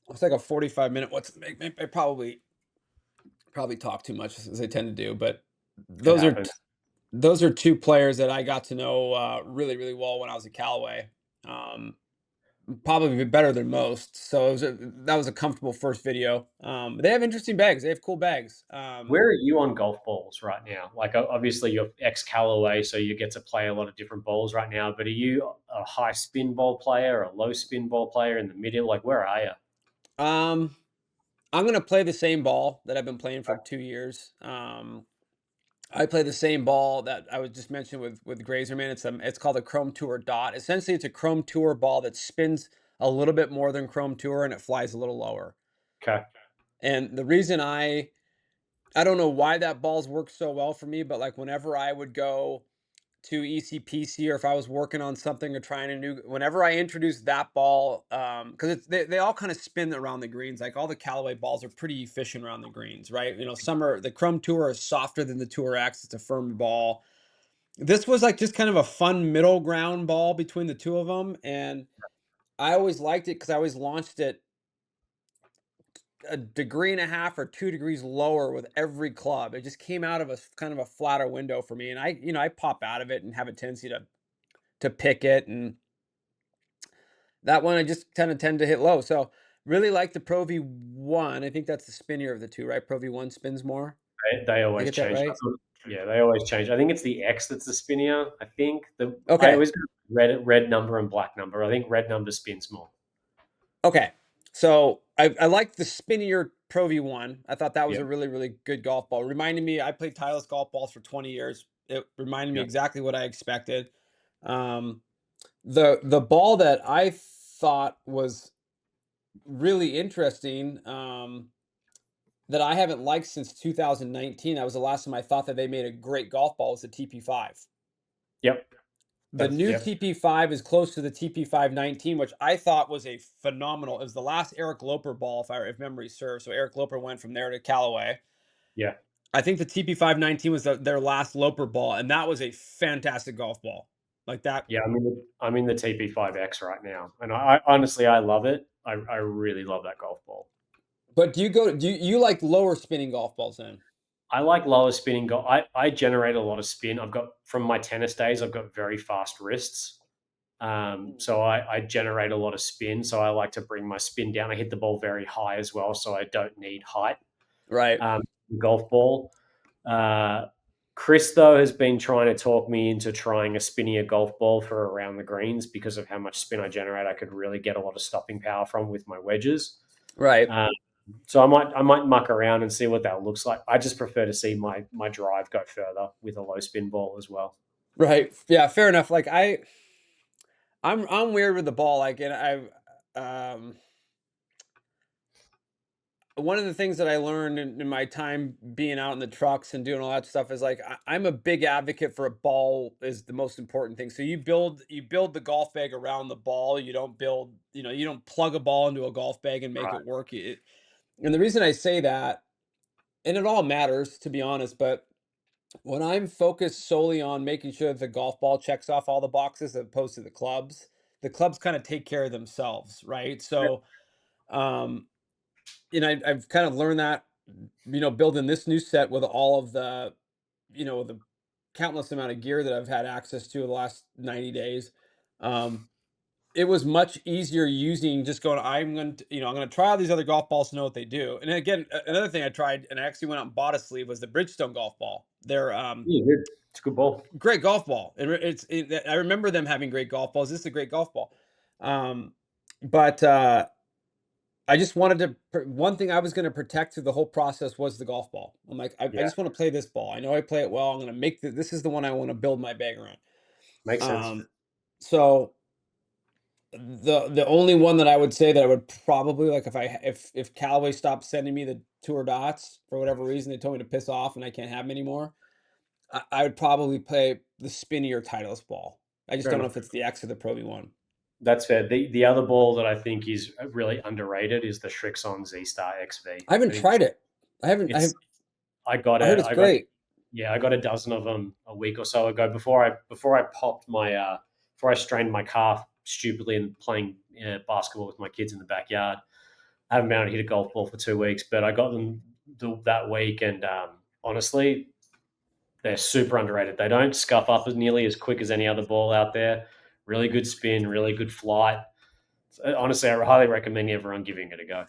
It's like a 45-minute. I probably talk too much as I tend to do, but It those are happens. t- those are two players that I got to know really really well when I was at Callaway. Um, Probably better than most. So that was a comfortable first video. They have interesting bags. They have cool bags. Where are you on golf balls right now? Like, obviously you're ex Callaway, so you get to play a lot of different balls right now. But are you a high spin ball player, a low spin ball player, in the middle? Like, where are you? um, I'm gonna play the same ball that I've been playing for 2 years. I play the same ball that I was just mentioned with Grazerman. It's called a Chrome Tour Dot. Essentially, it's a Chrome Tour ball that spins a little bit more than Chrome Tour and it flies a little lower. Okay. And the reason I don't know why that ball's worked so well for me, but like whenever I would go to ECPC or if I was working on something or trying a new, whenever I introduced that ball, because they all kind of spin around the greens. Like, all the Callaway balls are pretty efficient around the greens, right? Some are the Chrome Tour is softer than the Tour X. It's a firm ball. This was like just kind of a fun middle ground ball between the two of them, and I always liked it because I always launched it a degree and a half or 2 degrees lower with every club. It just came out of a kind of a flatter window for me, and I pop out of it and have a tendency to pick it, and that one I just kind of tend to hit low. So really like the Pro V1. I think that's the spinnier of the two, right? Pro V1 spins more. They Did I always get that change. right? Yeah, they always change. I think it's the X that's the spinnier. I think I Okay. always go red number and black number. I think red number spins more. Okay. So I like the spinnier Pro V1. I thought that was Yeah, a really, really good golf ball. Reminded me, I played Titleist golf balls for 20 years. It reminded me yeah. exactly what I expected. Um, the ball that I thought was really interesting, that I haven't liked since 2019. That was the last time I thought that they made a great golf ball, was the TP5. Yep. The new Yeah, TP5 is close to the TP519, which I thought was a phenomenal. It was the last Eric Loper ball, if memory serves. So Eric Loper went from there to Callaway. yeah. I think the TP519 was their last Loper ball, and that was a fantastic golf ball. Like that. Yeah, I'm in the TP5X right now, and I honestly I love it. I really love that golf ball. But do you like lower spinning golf balls then? I like lower spinning golf. I generate a lot of spin. I've got from my tennis days. I've got very fast wrists, Mm. so I generate a lot of spin. So I like to bring my spin down. I hit the ball very high as well, so I don't need height. Right. Golf ball. Uh, Chris, though, has been trying to talk me into trying a spinnier golf ball for around the greens because of how much spin I generate. I could really get a lot of stopping power from with my wedges. Right. Um, so I might muck around and see what that looks like. I just prefer to see my drive go further with a low spin ball as well. Right. Yeah, fair enough. Like I'm weird with the ball. Like, and one of the things that I learned in my time being out in the trucks and doing all that stuff is like I'm a big advocate for a ball is the most important thing. So you build the golf bag around the ball. You don't build, you don't plug a ball into a golf bag and make Right. it work. And the reason I say that, and it all matters to be honest, but when I'm focused solely on making sure that the golf ball checks off all the boxes as opposed to the clubs kind of take care of themselves, right? Yep. So, um, I've kind of learned that, building this new set with all of the countless amount of gear that I've had access to the last 90 days. Um, it was much easier using just going, I'm going to try all these other golf balls to know what they do. And again, another thing I tried and I actually went out and bought a sleeve was the Bridgestone golf ball. They're Yeah, good. It's a good ball. great golf ball. I remember them having great golf balls. This is a great golf ball. But I just wanted one thing I was going to protect through the whole process was the golf ball. I'm like, I Yeah, just want to play this ball. I know I play it well. I'm going to this is the one I want to build my bag around. makes sense. So the only one that I would say that I would probably like if Callaway stopped sending me the tour dots for whatever reason, they told me to piss off and I can't have them anymore. I would probably play the spinnier Titleist ball. I just Fair don't know enough. if it's the X or the Pro V1. That's fair. The other ball that I think is really underrated is the Shrixon Z Star XV. I haven't think tried it. I haven't. it's I got I heard it. it's great. Yeah, I got a dozen of them a week or so ago before I popped my before I strained my calf stupidly and playing basketball with my kids in the backyard. I haven't been able to hit a golf ball for 2 weeks, but I got them that week, and honestly, they're super underrated. They don't scuff up as nearly as quick as any other ball out there. Really good spin, really good flight. Honestly, I highly recommend everyone giving it a go.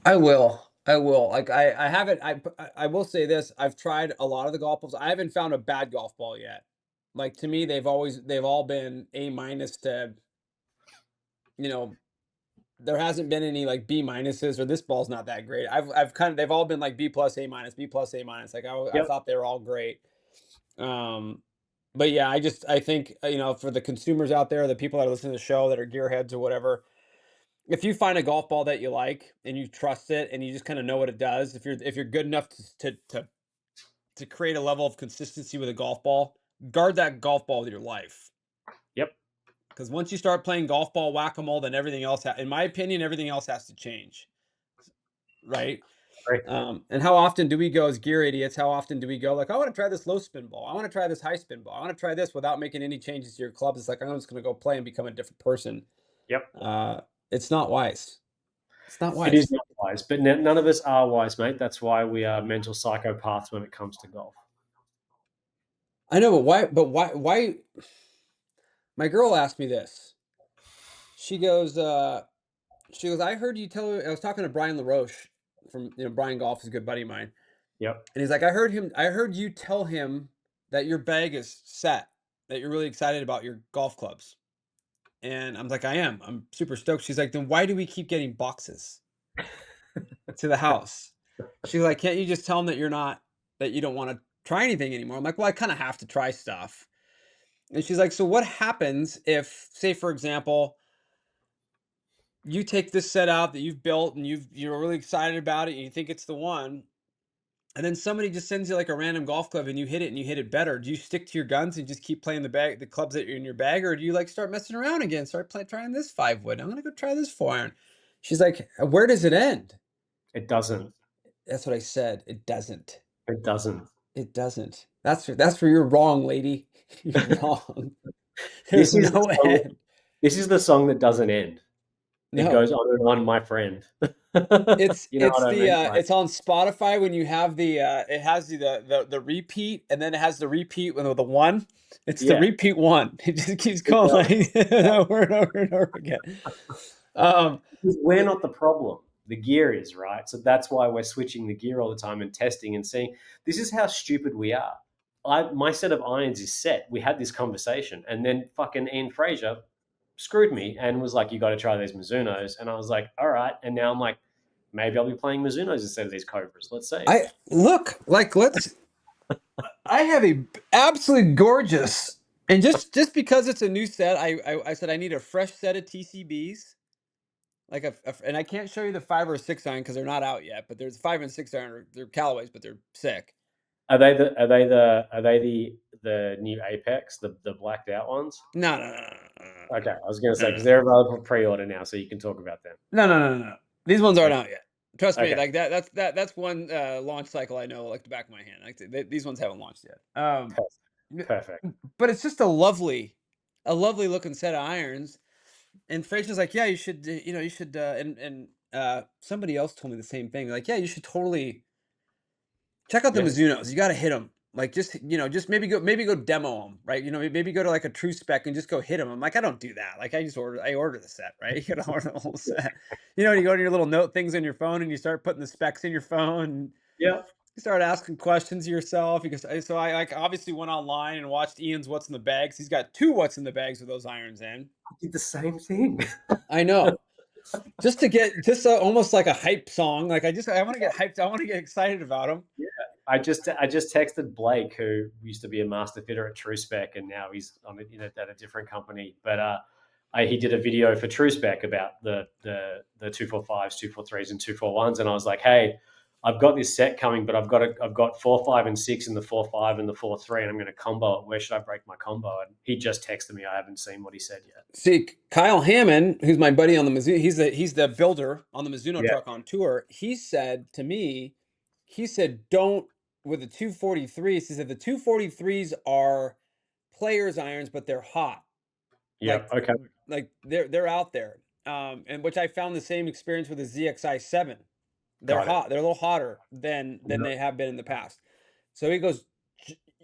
I will. I will. Like I haven't. I will say this. I've tried a lot of the golf balls. I haven't found a bad golf ball yet. Like to me, they've all been A minus to you know there hasn't been any like B minuses or this ball's not that great. I've kind of they've all been like B plus A minus B plus A minus. Like I Yep. thought they were all great. Um, but yeah, I think for the consumers out there, the people that are listening to the show that are gearheads or whatever, if you find a golf ball that you like and you trust it and you just kind of know what it does, if you're good enough to create a level of consistency with a golf ball, guard that golf ball with your life. Yep. Because once you start playing golf ball whack-a-mole, then everything else, in my opinion, everything else has to change, right? Great. And how often do we go as gear idiots? How often do we go like, I want to try this low spin ball. I want to try this high spin ball. I want to try this without making any changes to your clubs. It's like I'm just going to go play and become a different person. Yep. Uh, it's not wise. It's not It is wise. not wise, but none of us are wise, mate. That's why we are mental psychopaths when it comes to golf. I know, but why? But why? Why? My girl asked me this. She goes, I heard you tell her. I was talking to Brian LaRoche from, Brian Golf is a good buddy of mine. Yep. And he's like, I heard you tell him that your bag is set, that you're really excited about your golf clubs. And I'm like, I am. I'm super stoked. She's like, then why do we keep getting boxes to the house? She's like, can't you just tell him that you don't want to try anything anymore? I'm like, well, I kind of have to try stuff. And she's like, so what happens if, say, for example, you take this set out that you've built and you're really excited about it and you think it's the one, and then somebody just sends you like a random golf club and you hit it better. Do you stick to your guns and just keep playing the clubs that are in your bag, or do you like start messing around again? Trying this 5 wood. I'm gonna go try this 4 iron. She's like, where does it end? It doesn't. That's what I said. It doesn't. It doesn't. It doesn't. That's where you're wrong, lady. You're wrong. This There's is the no song. end. This is the song that doesn't end. It No. goes on and on, my friend. You know It's what I the mean? Like, it's on Spotify when you have the it has the repeat, and then it has the repeat with the one. It's the yeah, repeat one. It just keeps it going does. like over and over and over again. Um Because we're not the problem. The gear is, right. So that's why we're switching the gear all the time and testing and seeing. This is how stupid we are. My set of irons is set. We had this conversation, and then fucking Ian Fraser screwed me and was like, "You got to try these Mizunos," and I was like, "All right." And now I'm like, maybe I'll be playing Mizunos instead of these Cobras. Let's see. I look like I have a absolutely gorgeous, and just because it's a new set, I said I need a fresh set of TCBs. Like and I can't show you the 5 or 6 iron because they're not out yet. But there's 5 and 6 iron. They're Callaways, but they're sick. Are they the new Apex, the blacked out ones? No, no, no, no, no, Okay, I was gonna no, say no, because they're available for pre-order now, so you can talk about them. no, no, no, no. These ones aren't Okay, out yet. Trust me, okay, like that's one launch cycle I know like the back of my hand. Like these ones haven't launched yet. perfect, N- perfect. but it's just a lovely looking set of irons. And Fraser's like, yeah, you should, you should, and somebody else told me the same thing. Like, yeah, you should totally check out the Yeah, Mizunos. You got to hit them. Like, just maybe go demo them, right? Maybe go to like a true spec and just go hit them. I'm like, I don't do that. Like, I order the set, right? You gotta order the whole set. You go to your little note things on your phone and you start putting the specs in your phone. And yeah. you start asking questions of yourself because so I like obviously went online and watched Ian's what's in the bags. He's got two what's in the bags with those irons in. I did the same thing. I know. Just to get just almost like a hype song. Like I want to get hyped. I want to get excited about them. I just texted Blake, who used to be a master fitter at TrueSpec, and now he's at a different company. But he did a video for TrueSpec about the 245s, 243s, and 241s, and I was like, hey, I've got this set coming, but I've got 4, 5, and 6 in the 4.5 and the 4.3, and I'm going to combo it. Where should I break my combo? And he just texted me. I haven't seen what he said yet. See, Kyle Hammond, who's my buddy on the Mizuno, he's the builder on the Mizuno Yeah. truck on tour. He said to me, don't with the 243s. He said the 243s are players irons, but they're hot. Yeah. Like Okay. they're out there. And which I found the same experience with the ZXI 7. They're Got it. hot. They're a little hotter than Yeah. they have been in the past. So he goes,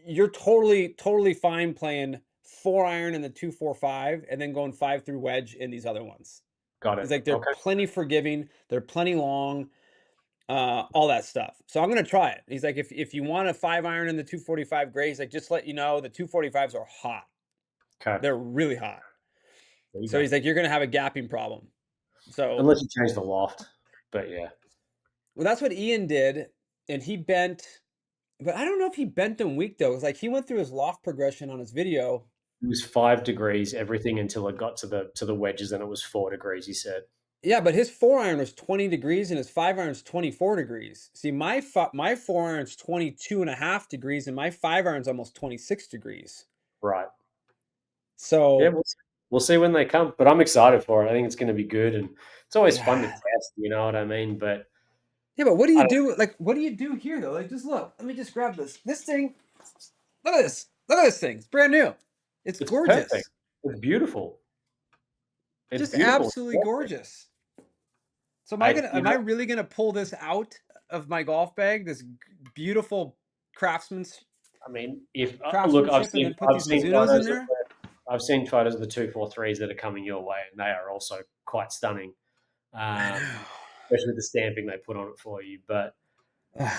You're totally fine playing 4 iron in the 245 and then going 5 through wedge in these other ones." Got He's it. like, "They're Okay. plenty forgiving, they're plenty long, all that stuff." So I'm gonna try it. He's like, "If you want a 5 iron in the 245 gray," he's like, "just let you know the 245s are hot. Okay. They're really hot." There you So go. he's like, "You're gonna have a gapping problem." So, Unless you change the loft, but yeah, well, that's what Ian did, and he bent, but I don't know if he bent them weak though. It's like he went through his loft progression on his video. it was 5 degrees everything until it got to the wedges, and it was 4 degrees. He said. Yeah, but his 4 iron was 20 degrees and his 5 iron's 24 degrees. See, my 4 iron's 22 and a half degrees and my 5 iron's almost 26 degrees. Right. Yeah, So, we'll see when they come, but I'm excited for it. I think it's going to be good, and it's always fun to yeah. test. You know what I mean? But Yeah, but what do I you don't know. do? Like, what do you do here though? Like, just look. Let me just grab this. This thing. Look at this. Look at this thing. It's brand new. It's It's perfect. gorgeous. It's beautiful. It's Just beautiful. It's absolutely perfect. gorgeous. So I you am I know really gonna pull this out of my golf bag? This beautiful craftsman's I mean, if look, I've craftsmanship, and seen then put I've these seen Mizunos in photos of there? I've seen photos of the 243s that are coming your way, and they are also quite stunning, I um, know. especially the stamping they put on it for you. But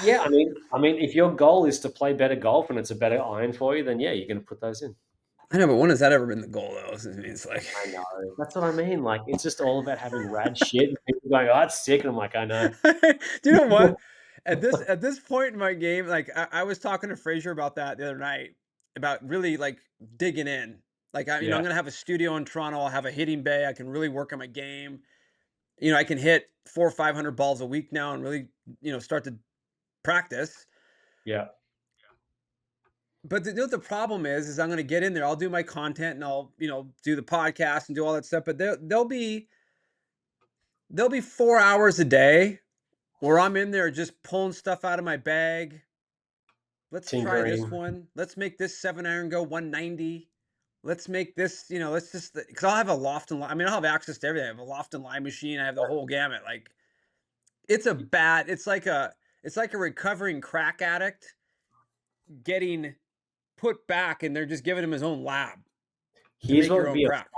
yeah, I mean, if your goal is to play better golf and it's a better iron for you, then yeah, you're going to put those in. I know, but when has that ever been the goal though? It's like, I know. That's what I mean. Like, it's just all about having rad shit. And people going, "Oh, that's sick," and I'm like, I know. do you know what? At this point in my game, like I was talking to Fraser about that the other night, about really like digging in. Like I'm Yeah, gonna have a studio in Toronto. I'll have a hitting bay. I can really work on my game. I can hit 400 or 500 balls a week now and really, start to practice. Yeah. But the problem is I'm gonna get in there, I'll do my content and I'll, do the podcast and do all that stuff, but there'll be 4 hours a day where I'm in there just pulling stuff out of my bag. Let's try this Tinkering. one. Let's make this 7 iron go 190. Let's make this, let's just because I'll have a loft and line. I mean, I'll have access to everything. I have a loft and line machine. I have the whole gamut. Like it's like a recovering crack addict getting put back and they're just giving him his own lab to Here's make what your would own be a crack.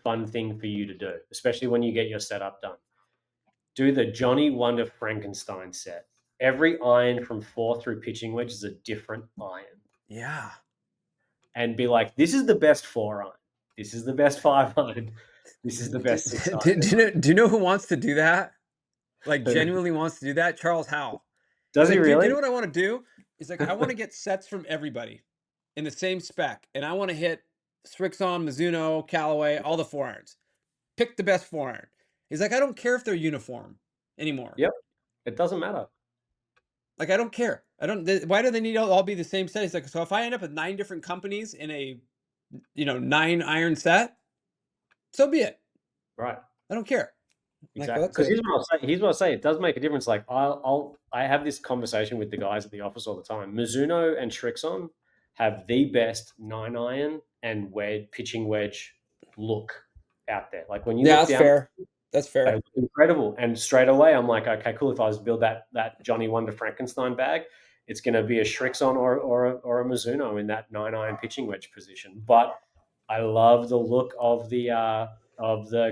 fun thing for you to do, especially when you get your setup done. Do the Johnny Wunder Frankenstein set. Every iron from 4 through pitching wedge is a different iron. Yeah. And be like, this is the best 4 iron. This is the best 5 iron. This is the Do, best 6 do, iron. do you know who wants to do that? Like genuinely wants to do that? Charles Howell. He's Does he like, dude, you know really? what I want to do? He's like, I want to get sets from everybody in the same spec, and I want to hit Srixon, Mizuno, Callaway, all the 4 irons. Pick the best 4 iron. He's like, I don't care if they're uniform anymore. Yep. It doesn't matter. Like, I don't care. I don't. Why do they need to all be the same set? He's like, so if I end up with 9 different companies in a 9 iron set, so be it. Right. I don't care. I'm like, well, Exactly. that's Because good. here's what I say. It does make a difference. Like I have this conversation with the guys at the office all the time. Mizuno and Srixon have the best 9 iron and pitching wedge look out there. Like when you Yeah, look that's down, fair. That's they fair. look incredible. And straight away, I'm like, okay, cool. If I was to build that Johnny Wonder Frankenstein bag, it's going to be a Srixon or a Mizuno in that 9 iron pitching wedge position. But I love the look of the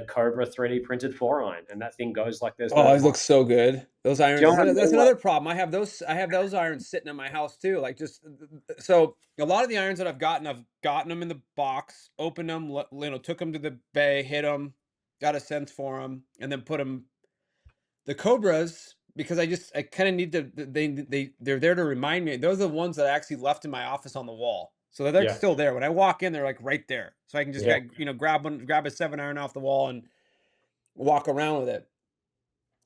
Cobra 3D printed 4 iron, and that thing goes like there's no Oh, it tomorrow. looks so good. Those Do you irons. know what I That's mean? Like, another problem. I have those irons sitting in my house too. Like just so a lot of the irons that I've gotten them in the box, opened them, took them to the bay, hit them, got a sense for them, and then put them. The Cobras, because I kind of need to. They're there to remind me. Those are the ones that I actually left in my office on the wall. So they're yeah, still there. When I walk in, they're like right there. So I can just yeah, grab a 7 iron off the wall and walk around with it.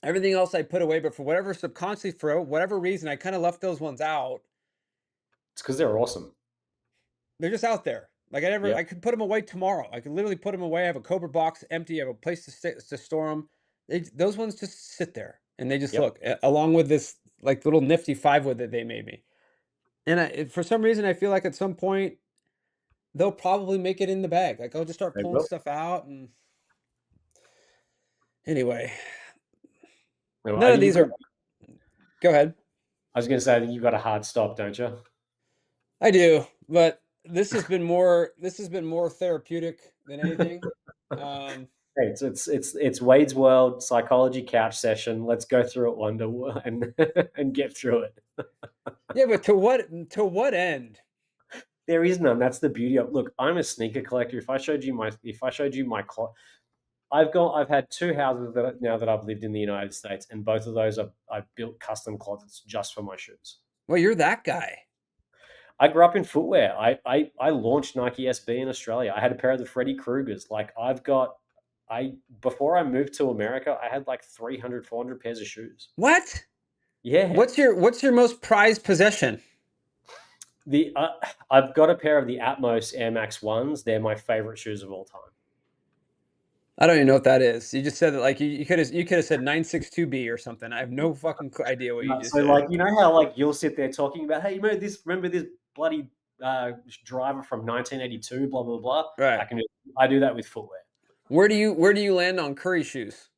Everything else I put away, but for whatever subconsciously for whatever reason, I kind of left those ones out. it's because they're awesome. They're just out there. Like Yeah, I could put them away tomorrow. I could literally put them away. I have a Cobra box empty. I have a place to store them. Those ones just sit there and they just yep, look along with this like little nifty 5 wood that they made me. And for some reason, I feel like at some point they'll probably make it in the bag. Like I'll just start they pulling will. stuff out. And anyway, No, I none of think you've these got. are. Go ahead. I was going to say, I think you've got a hard stop, don't you? I do, but this has been more therapeutic than anything. Um, Hey, it's Wade's World Psychology Couch Session. Let's go through it, Wonder, and and get through it. yeah, but to what end? There is none. That's the beauty of. Look, I'm a sneaker collector. If I showed you my I've had 2 houses now that I've lived in the United States, and both of those I've built custom closets just for my shoes. Well, you're that guy. I grew up in footwear. I launched Nike SB in Australia. I had a pair of the Freddy Kruegers. Like I before I moved to America, I had like 300, 400 pairs of shoes. What? Yeah. What's your most prized possession? The I've got a pair of the Atmos Air Max ones. They're my favorite shoes of all time. I don't even know what that is. You just said that like you could have said 962B or something. I have no fucking idea what you just So said. like you know how like you'll sit there talking about, hey, remember this bloody driver from 1982, blah blah blah. Right. I do that with footwear. Where do you land on Curry shoes?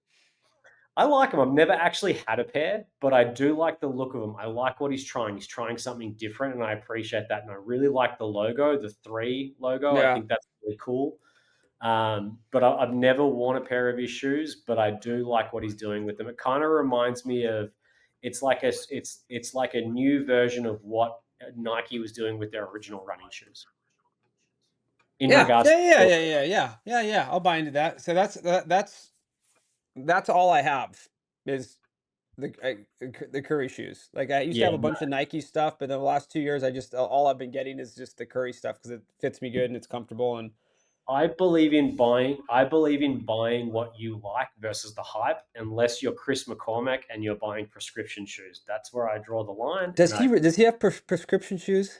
I like them. I've never actually had a pair, but I do like the look of them. I like what he's trying. He's trying something different, and I appreciate that. And I really like the logo, the 3 logo. I Yeah. think that's really cool. But I've never worn a pair of his shoes, but I do like what he's doing with them. It kind of reminds me of it's like a new version of what Nike was doing with their original running shoes. In Yeah. regards Yeah. Yeah. to Yeah. Yeah. Yeah. Yeah. Yeah. I'll buy into that. So that's all I have is the Curry shoes. Like I used to yeah, have a bunch of Nike stuff, but in the last 2 years, I just all I've been getting is just the Curry stuff because it fits me good and it's comfortable. And I believe in buying. I believe in buying what you like versus the hype, unless you're Chris McCormack and you're buying prescription shoes. That's where I draw the line. Does he have prescription shoes?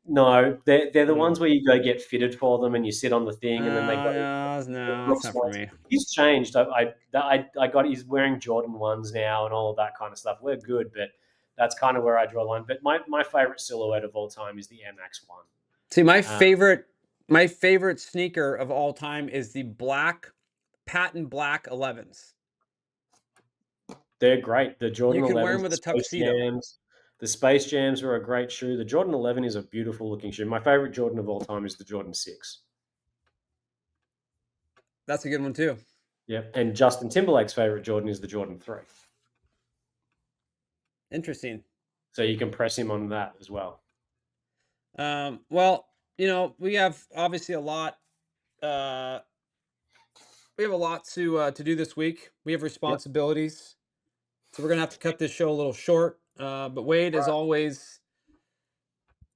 No, they're the Mm. ones where you go get fitted for them and you sit on the thing and then they got No, it no, that's looks not for nice. me. He's changed. I got he's wearing Jordan ones now and all of that kind of stuff. We're good, but that's kind of where I draw the line. But my favorite silhouette of all time is the MX1. See, Uh, my favorite sneaker of all time is the black patent black 11s. they're great. The You Jordan can wear them 11s, with the a Space tuxedo. Jams. The Space Jams are a great shoe. The Jordan 11 is a beautiful looking shoe. My favorite Jordan of all time is the Jordan 6. That's a good one too. Yep. And Justin Timberlake's favorite Jordan is the Jordan 3. Interesting. So you can press him on that as well. Well, we have obviously a lot. Uh, we have a lot to do this week. We have Yep. responsibilities, so we're gonna have to cut this show a little short. But Wade, as always,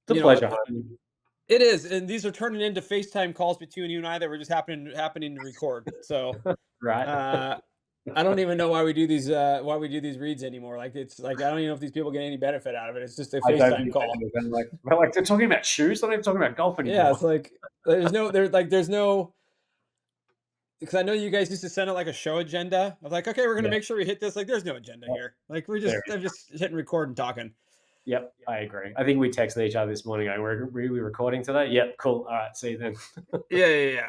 It's a you know, pleasure, honey. it is, and these are turning into FaceTime calls between you and I that were just happening to record. So, Right? uh, I don't even know why we do these reads anymore. Like it's like I don't even know if these people get any benefit out of it. It's just a I don't FaceTime think call. we're like they're talking about shoes. They're not even talking about golf Yeah, anymore. it's like there's no because I know you guys used to send out like a show agenda of like, okay, we're gonna Yeah, make sure we hit this. Like, there's no agenda here. Like there is. I'm just hitting record and talking. Yep, I agree. I think we texted each other this morning going, we recording today? Yep, cool. All right, see you then. Yeah, yeah,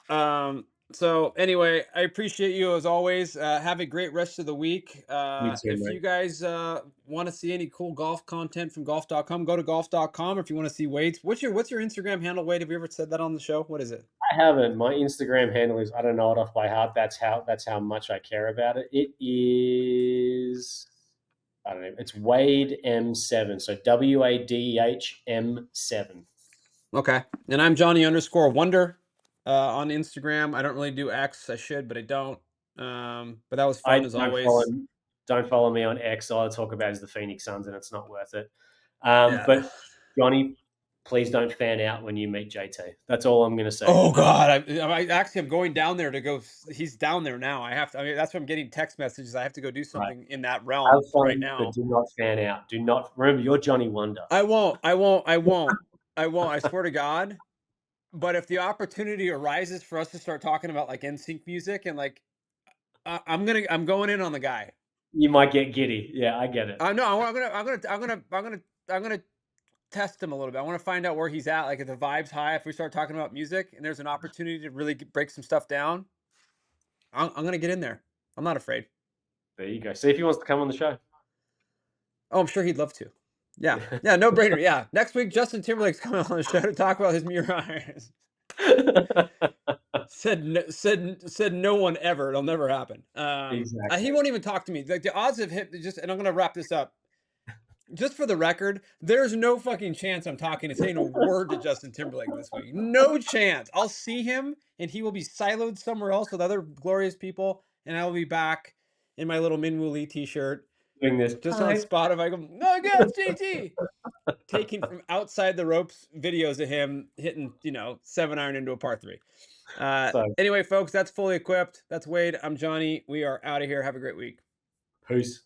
yeah. So anyway, I appreciate you as always. Have a great rest of the week. You too, If you mate. guys want to see any cool golf content from golf.com, go to golf.com. Or if you want to see Wade's, what's your Instagram handle, Wade? Have you ever said that on the show? What is it? I haven't. My Instagram handle is I don't know it off by heart. That's how much I care about it. It is I don't know. It's Wade M7. So WADEH M7. Okay. And I'm Johnny_Wunder on Instagram. I don't really do X. I should, but I don't. But that was I fun as don't follow always. don't follow me on X. All I talk about is the Phoenix Suns, and it's not worth it. Yeah. But Johnny, please don't fan out when you meet JT. That's all I'm going to say. Oh God, I actually am going down there to go. He's down there now. I have to. I mean, that's what I'm getting text messages. I have to go do Right. something in that Have realm right fun, but now. do not fan out. Do not remember you're Johnny Wonder. I won't. I won't. I won't. I won't. I swear to God. But if the opportunity arises for us to start talking about like NSYNC music and like, I'm going in on the guy. You might get giddy. Yeah, I get it. No, I'm gonna test him a little bit. I want to find out where he's at. Like if the vibe's high, if we start talking about music and there's an opportunity to really break some stuff down, I'm gonna get in there. I'm not afraid. There you go. See if he wants to come on the show. Oh, I'm sure he'd love to. Yeah, yeah, no brainer. Yeah, next week Justin Timberlake's coming on the show to talk about his Maroun. Said no one ever. It'll never happen. He Exactly. won't even talk to me. Like the odds of him just, and I'm gonna wrap this up. Just for the record, there's no fucking chance I'm talking and saying a word to Justin Timberlake this week. No chance. I'll see him and he will be siloed somewhere else with other glorious people, and I will be back in my little Minwoo Lee t-shirt, Doing this. just on Hi. Spotify. Go, oh God, it's JT. Taking from outside the ropes videos of him hitting, 7-iron into a par three. So, Anyway, folks, that's fully equipped. That's Wade. I'm Johnny. We are out of here. Have a great week. peace.